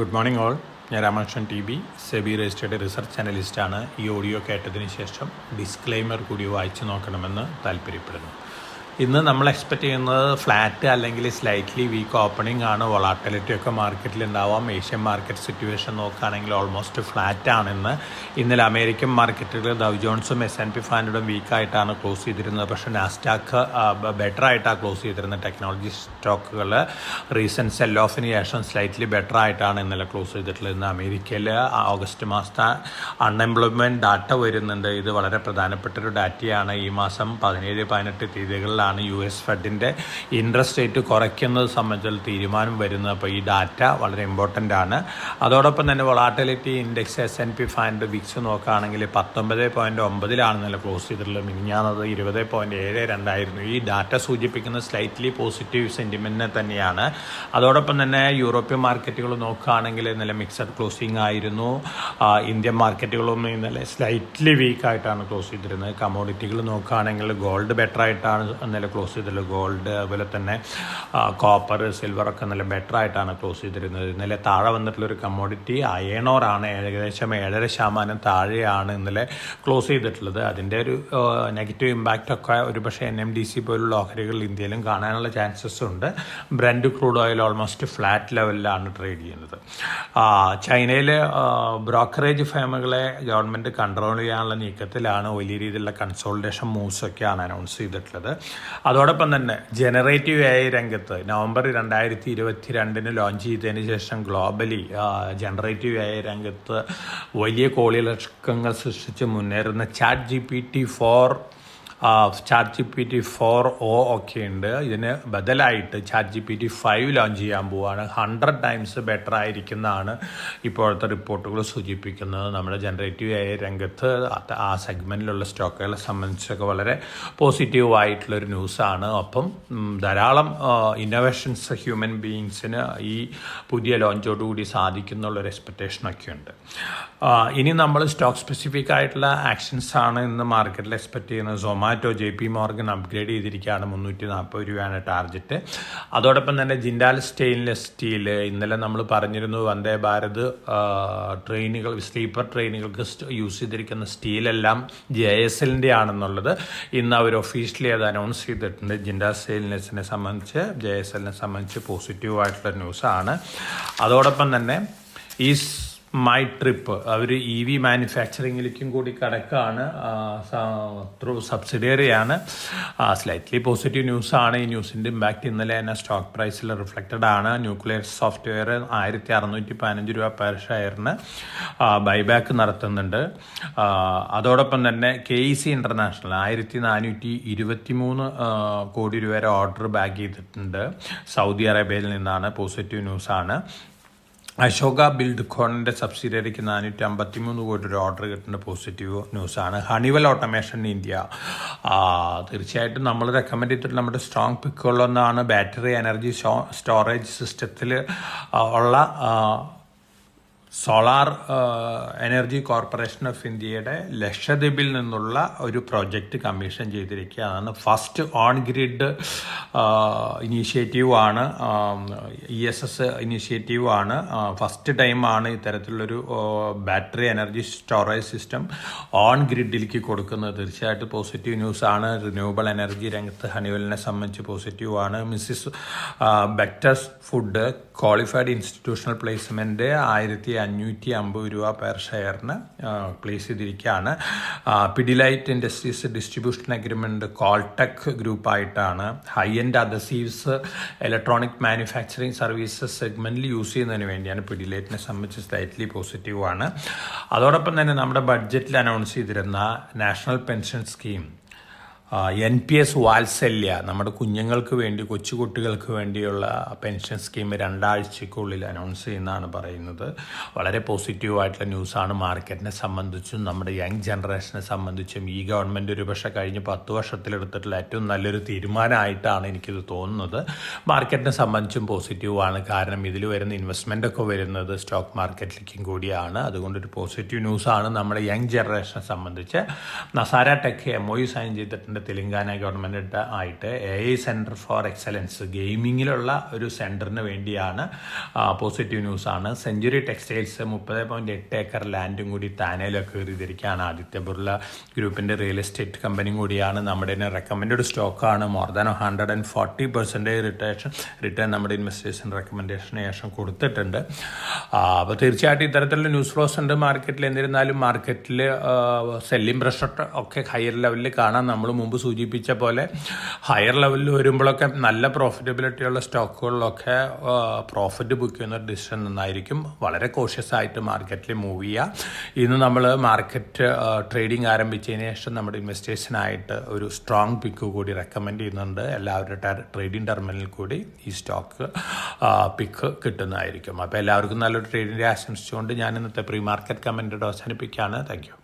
Good morning all. ഞാൻ Ramakrishnan T B, SEBI registered research അനലിസ്റ്റാണ്. ഈ ഓഡിയോ കേട്ടതിന് ശേഷം ഡിസ്ക്ലെയിമർ കൂടി വായിച്ചു നോക്കണമെന്ന് താല്പര്യപ്പെടുന്നു. ഇന്ന് നമ്മൾ എക്സ്പെക്റ്റ് ചെയ്യുന്നത് ഫ്ലാറ്റ് അല്ലെങ്കിൽ സ്ലൈറ്റ്ലി വീക്ക് ഓപ്പണിംഗ് ആണ്. വൊളാറ്റിലിറ്റി ഒക്കെ മാർക്കറ്റിൽ ഉണ്ടാവാം. ഏഷ്യൻ മാർക്കറ്റ് സിറ്റുവേഷൻ നോക്കുകയാണെങ്കിൽ ഓൾമോസ്റ്റ് ഫ്ലാറ്റ് ആണെന്ന്. ഇന്നലെ അമേരിക്കൻ മാർക്കറ്റുകൾ ഡൗ ജോൺസും S&P 500 വീക്കായിട്ടാണ് ക്ലോസ് ചെയ്തിരുന്നത്. പക്ഷേ നാസ്ഡാക്ക് ബെറ്റർ ആയിട്ടാണ് ക്ലോസ് ചെയ്തിരുന്നത്. ടെക്നോളജി സ്റ്റോക്കുകൾ റീസെൻറ്റ് സെൽ ഓഫിന് ശേഷം സ്ലൈറ്റ്ലി ബെറ്റർ ആയിട്ടാണ് ഇന്നലെ ക്ലോസ് ചെയ്തിട്ടുള്ളത്. ഇന്ന് അമേരിക്കയിൽ ഓഗസ്റ്റ് മാസത്തെ അൺഎംപ്ലോയ്മെൻറ്റ് ഡാറ്റ വരുന്നുണ്ട്. ഇത് വളരെ പ്രധാനപ്പെട്ടൊരു ഡാറ്റയാണ്. ഈ മാസം 17-18 തീയതികളിലാണ് US ഫെഡിൻ്റെ ഇൻട്രസ്റ്റ് റേറ്റ് കുറയ്ക്കുന്നത് സംബന്ധിച്ചുള്ള തീരുമാനം വരുന്നത്. അപ്പോൾ ഈ ഡാറ്റ വളരെ ഇമ്പോർട്ടൻ്റ് ആണ്. അതോടൊപ്പം തന്നെ വൊളാറ്റിലിറ്റി ഇൻഡെക്സ് S&P 500 വിക്സ് നോക്കുകയാണെങ്കിൽ 19.9 ഇന്നലെ ക്ലോസ് ചെയ്തിട്ടുള്ളത്. മിനിഞ്ഞാന്നത് 20.72 ആയിരുന്നു. ഈ ഡാറ്റ സൂചിപ്പിക്കുന്ന സ്ലൈറ്റ്ലി പോസിറ്റീവ് സെൻറ്റിമെൻറ്റിനെ തന്നെയാണ്. അതോടൊപ്പം തന്നെ യൂറോപ്യൻ മാർക്കറ്റുകൾ നോക്കുകയാണെങ്കിൽ ഇന്നലെ മിക്സഡ് ക്ലോസിംഗ് ആയിരുന്നു. ഇന്ത്യൻ മാർക്കറ്റുകളും ഇന്നലെ സ്ലൈറ്റ്ലി വീക്കായിട്ടാണ് ക്ലോസ് ചെയ്തിരുന്നത്. കമോഡിറ്റികൾ നോക്കുകയാണെങ്കിൽ ഗോൾഡ് ബെറ്റർ ആയിട്ടാണ് ഇന്നലെ ക്ലോസ് ചെയ്തിട്ടുള്ളത്. ഗോൾഡ് അതുപോലെ തന്നെ കോപ്പർ, സിൽവറൊക്കെ നല്ല ബെറ്റർ ആയിട്ടാണ് ക്ലോസ് ചെയ്തിരുന്നത്. ഇന്നലെ താഴെ വന്നിട്ടുള്ളൊരു കമ്മോഡിറ്റി അയണോറാണ്. ഏകദേശം 7.5% താഴെയാണ് ഇന്നലെ ക്ലോസ് ചെയ്തിട്ടുള്ളത്. അതിൻ്റെ ഒരു നെഗറ്റീവ് ഇമ്പാക്റ്റ് ഒക്കെ ഒരുപക്ഷെ NMDC പോലുള്ള ഓഹരികൾ ഇന്ത്യയിലും കാണാനുള്ള ചാൻസസ് ഉണ്ട്. Brent crude oil almost flat ലെവലിലാണ് ട്രേഡ് ചെയ്യുന്നത്. ചൈനയിൽ ബ്രോക്കറേജ് ഫേമുകളെ ഗവൺമെൻറ് കൺട്രോൾ ചെയ്യാനുള്ള നീക്കത്തിലാണ്. വലിയ രീതിയിലുള്ള കൺസോളിഡേഷൻ മൂവ്സ് ഒക്കെയാണ് അനൗൺസ് ചെയ്തിട്ടുള്ളത്. അതോടൊപ്പം തന്നെ ജനറേറ്റീവ് AI രംഗത്ത് നവംബർ 2022 ലോഞ്ച് ചെയ്തതിന് ശേഷം ഗ്ലോബലി ജനറേറ്റീവ് AI രംഗത്ത് വലിയ കോളിളക്കങ്ങൾ സൃഷ്ടിച്ച് മുന്നേറുന്ന ചാറ്റ് GPT 4o ഒക്കെ ഉണ്ട്. ഇതിന് ബദലായിട്ട് ചാറ്റ് GPT 5 ലോഞ്ച് ചെയ്യാൻ പോവുകയാണ്. 100 times ബെറ്റർ ആയിരിക്കുന്നതാണ് ഇപ്പോഴത്തെ റിപ്പോർട്ടുകൾ സൂചിപ്പിക്കുന്നത്. നമ്മുടെ ജനറേറ്റീവ് AI രംഗത്ത് ആ സെഗ്മെൻറ്റിലുള്ള സ്റ്റോക്കുകളെ സംബന്ധിച്ചൊക്കെ വളരെ പോസിറ്റീവായിട്ടുള്ളൊരു ന്യൂസാണ്. ഒപ്പം ധാരാളം ഇന്നോവേഷൻസ് ഹ്യൂമൻ ബീയിങ്സിന് ഈ പുതിയ ലോഞ്ചോടുകൂടി സാധിക്കുന്നുള്ളൊരു എക്സ്പെക്റ്റേഷനൊക്കെ ഉണ്ട്. ഇനി നമ്മൾ സ്റ്റോക്ക് സ്പെസിഫിക് ആയിട്ടുള്ള ആക്ഷൻസാണ് ഇന്ന് മാർക്കറ്റിൽ എക്സ്പെക്റ്റ് ചെയ്യുന്നത്. സൊമാറ്റോ JP മോർഗൻ അപ്ഗ്രേഡ് ചെയ്തിരിക്കുകയാണ്. 340 രൂപയാണ് ടാർഗറ്റ്. അതോടൊപ്പം തന്നെ ജിൻഡാൽ സ്റ്റെയിൻലെസ് സ്റ്റീൽ, ഇന്നലെ നമ്മൾ പറഞ്ഞിരുന്നു വന്ദേ ഭാരത് ട്രെയിനുകൾ, സ്ലീപ്പർ ട്രെയിനുകൾക്ക് യൂസ് ചെയ്തിരിക്കുന്ന സ്റ്റീലെല്ലാം JSLൻ്റെ ആണെന്നുള്ളത്. ഇന്ന് അവർ ഒഫീഷ്യലി അത് അനൗൺസ് ചെയ്തിട്ടുണ്ട്. ജിൻഡാൽ സ്റ്റെയിൻലെസ്സിനെ സംബന്ധിച്ച് JSLനെ സംബന്ധിച്ച് പോസിറ്റീവായിട്ടുള്ള ന്യൂസാണ്. അതോടൊപ്പം തന്നെ ഈ മൈ ട്രിപ്പ് അവർ EV മാനുഫാക്ചറിങ്ങിലേക്കും കൂടി കടക്കാണ്. ത്രൂ സബ്സിഡിയറിയാണ്. സ്ലൈറ്റ്ലി പോസിറ്റീവ് ന്യൂസാണ്. ഈ ന്യൂസിൻ്റെ ഇമ്പാക്റ്റ് ഇന്നലെ തന്നെ സ്റ്റോക്ക് പ്രൈസിൽ റിഫ്ലക്റ്റഡ് ആണ്. ന്യൂക്ലിയർ സോഫ്റ്റ്വെയർ 1615 രൂപ പെർ ഷെയറിന് ബൈബാക്ക് നടത്തുന്നുണ്ട്. അതോടൊപ്പം തന്നെ KEC ഇൻ്റർനാഷണൽ 1423 കോടി രൂപ വരെ ഓർഡർ ബാക്ക് ചെയ്തിട്ടുണ്ട്. സൗദി അറേബ്യയിൽ നിന്നാണ്. പോസിറ്റീവ് ന്യൂസാണ്. അശോക ബിൽഡ്കോണിൻ്റെ സബ്സിഡിയറിക്ക് 453 കോടി ഒരു ഓർഡർ കിട്ടുന്ന പോസിറ്റീവ് ന്യൂസാണ്. ഹണിവെൽ ഓട്ടോമേഷൻ ഇന്ത്യ തീർച്ചയായിട്ടും നമ്മൾ റെക്കമെൻഡ് ചെയ്തിട്ടുള്ള നമ്മുടെ സ്ട്രോങ് പിക്കുകളൊന്നാണ്. ബാറ്ററി എനർജി സ്റ്റോറേജ് സിസ്റ്റത്തിൽ ഉള്ള സോളാർ എനർജി കോർപ്പറേഷൻ ഓഫ് ഇന്ത്യയുടെ ലക്ഷദ്വീപിൽ നിന്നുള്ള ഒരു പ്രോജക്റ്റ് കമ്മീഷൻ ചെയ്തിരിക്കുകയാണ്. ഫസ്റ്റ് ഓൺ ഗ്രിഡ് ഇനീഷ്യേറ്റീവാണ്. ESS ഇനീഷ്യേറ്റീവാണ്. ഫസ്റ്റ് ടൈമാണ് ഇത്തരത്തിലുള്ളൊരു battery energy storage system on ഗ്രിഡിലേക്ക് കൊടുക്കുന്നത്. തീർച്ചയായിട്ടും പോസിറ്റീവ് ന്യൂസാണ്. റിന്യൂവബിൾ എനർജി രംഗത്ത് ഹണിവെലിനെ സംബന്ധിച്ച് പോസിറ്റീവാണ്. Mrs Bectors food qualified institutional placement 1550 രൂപ പെർ ഷെയറിന് പ്ലേസ് ചെയ്തിരിക്കുകയാണ്. Pidilite industries distribution agreement Coltec ഗ്രൂപ്പായിട്ടാണ്. High end adhesives electronic manufacturing services സെഗ്മെൻറ്റിൽ യൂസ് ചെയ്യുന്നതിന് വേണ്ടിയാണ്. പിഡിലൈറ്റിനെ സംബന്ധിച്ച് സ്ലൈറ്റ്ലി പോസിറ്റീവാണ്. അതോടൊപ്പം തന്നെ നമ്മുടെ ബഡ്ജറ്റിൽ അനൗൺസ് ചെയ്തിരുന്ന നാഷണൽ പെൻഷൻ സ്കീം NPS വാത്സല്യ, നമ്മുടെ കുഞ്ഞുങ്ങൾക്ക് വേണ്ടി, കൊച്ചുകുട്ടികൾക്ക് വേണ്ടിയുള്ള പെൻഷൻ സ്കീം 2 ആഴ്ചയ്ക്കുള്ളിൽ അനൗൺസ് ചെയ്യുന്നതാണ് പറയുന്നത്. വളരെ പോസിറ്റീവായിട്ടുള്ള ന്യൂസാണ്. മാർക്കറ്റിനെ സംബന്ധിച്ചും നമ്മുടെ യങ് ജനറേഷനെ സംബന്ധിച്ചും ഈ ഗവൺമെൻറ് ഒരുപക്ഷെ കഴിഞ്ഞ 10 വർഷത്തിലെടുത്തിട്ടുള്ള ഏറ്റവും നല്ലൊരു തീരുമാനമായിട്ടാണ് എനിക്കിത് തോന്നുന്നത്. മാർക്കറ്റിനെ സംബന്ധിച്ചും പോസിറ്റീവാണ്. കാരണം ഇതിൽ വരുന്ന ഇൻവെസ്റ്റ്മെൻ്റൊക്കെ വരുന്നത് സ്റ്റോക്ക് മാർക്കറ്റിലേക്കും കൂടിയാണ്. അതുകൊണ്ടൊരു പോസിറ്റീവ് ന്യൂസാണ് നമ്മുടെ യങ് ജനറേഷനെ സംബന്ധിച്ച്. നസാര ടെക് MOU സൈൻ ചെയ്തിട്ടുണ്ട്. നമ്മുടെ തെലങ്കാന ഗവൺമെൻറ് ആയിട്ട് AI സെൻറ്റർ ഫോർ എക്സലൻസ് ഗെയിമിങ്ങിലുള്ള ഒരു സെൻറ്ററിന് വേണ്ടിയാണ് പോസിറ്റീവ് ന്യൂസാണ്. സെഞ്ചുറി ടെക്സ്റ്റൈൽസ് 30.8 ഏക്കർ ലാൻഡും കൂടി താനയിലൊക്കെ കയറിയിരിക്കുകയാണ്. ആദിത്യ ബിർള ഗ്രൂപ്പിൻ്റെ റിയൽ എസ്റ്റേറ്റ് കമ്പനിയും കൂടിയാണ്. നമ്മുടെ റെക്കമെൻഡഡ് സ്റ്റോക്കാണ്. മോർ ദാൻ 140% റിട്ടേൺ നമ്മുടെ ഇൻവെസ്റ്റേഴ്സിന് റെക്കമെൻഡേഷന് ശേഷം കൊടുത്തിട്ടുണ്ട്. അപ്പോൾ തീർച്ചയായിട്ടും ഇത്തരത്തിലുള്ള ന്യൂസ് ഫ്ലോസ് ഉണ്ട് മാർക്കറ്റിൽ. എന്നിരുന്നാലും മാർക്കറ്റിൽ സെല്ലിംഗ് പ്രഷർ ഒക്കെ ഹയർ ലെവലിൽ കാണാം. നമ്മൾ മുമ്പ് സൂചിപ്പിച്ച പോലെ ഹയർ ലെവലിൽ വരുമ്പോഴൊക്കെ നല്ല പ്രോഫിറ്റബിലിറ്റിയുള്ള സ്റ്റോക്കുകളിലൊക്കെ പ്രോഫിറ്റ് ബുക്ക് ചെയ്യുന്ന ഒരു ഡിസിഷൻ നന്നായിരിക്കും. വളരെ കോഷ്യസ് ആയിട്ട് മാർക്കറ്റിൽ മൂവ് ചെയ്യുക. ഇന്ന് നമ്മൾ മാർക്കറ്റ് ട്രേഡിംഗ് ആരംഭിച്ചതിന് ശേഷം നമ്മുടെ ഇൻവെസ്റ്റേഴ്സിനായിട്ട് ഒരു സ്ട്രോങ് പിക്ക് കൂടി റെക്കമെൻഡ് ചെയ്യുന്നുണ്ട്. എല്ലാവരുടെ ട്രേഡിംഗ് ടെർമിനലിൽ കൂടി ഈ സ്റ്റോക്ക് പിക്ക് കിട്ടുന്നതായിരിക്കും. അപ്പോൾ എല്ലാവർക്കും നല്ലൊരു ട്രേഡിംഗ് ആശംസിച്ചുകൊണ്ട് ഞാൻ ഇന്നത്തെ പ്രീ മാർക്കറ്റ് കമൻറ്റ് അവസാനിപ്പിക്കുകയാണ്. Thank you.